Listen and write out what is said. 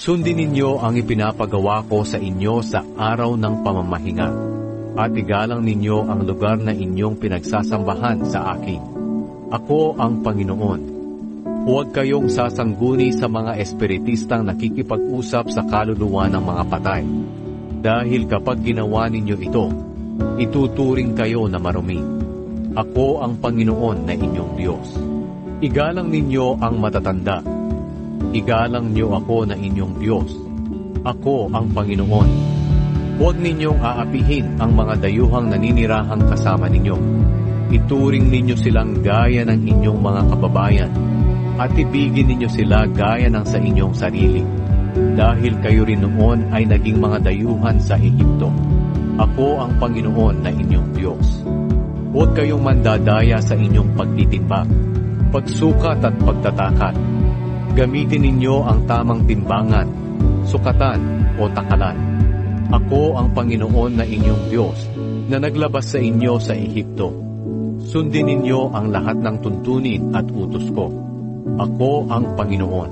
Sundin ninyo ang ipinapagawa ko sa inyo sa araw ng pamamahinga, at igalang ninyo ang lugar na inyong pinagsasambahan sa akin. Ako ang Panginoon. Huwag kayong sasangguni sa mga espiritistang nakikipag-usap sa kaluluwa ng mga patay, dahil kapag ginawa ninyo ito, ituturing kayo na marumi. Ako ang Panginoon na inyong Diyos. Igalang ninyo ang matatanda. Igalang niyo ako na inyong Diyos. Ako ang Panginoon. Huwag ninyong aapihin ang mga dayuhang naninirahang kasama ninyo. Ituring ninyo silang gaya ng inyong mga kababayan, at ibigin ninyo sila gaya ng sa inyong sarili, dahil kayo rin noon ay naging mga dayuhan sa Ehipto. Ako ang Panginoon na inyong Diyos. Huwag kayong mandadaya sa inyong pagtitimbang, pagsukat at pagtatakat. Gamitin ninyo ang tamang timbangan, sukatan o takalan. Ako ang Panginoon na inyong Diyos, na naglabas sa inyo sa Ehipto. Sundin ninyo ang lahat ng tuntunin at utos ko. Ako ang Panginoon.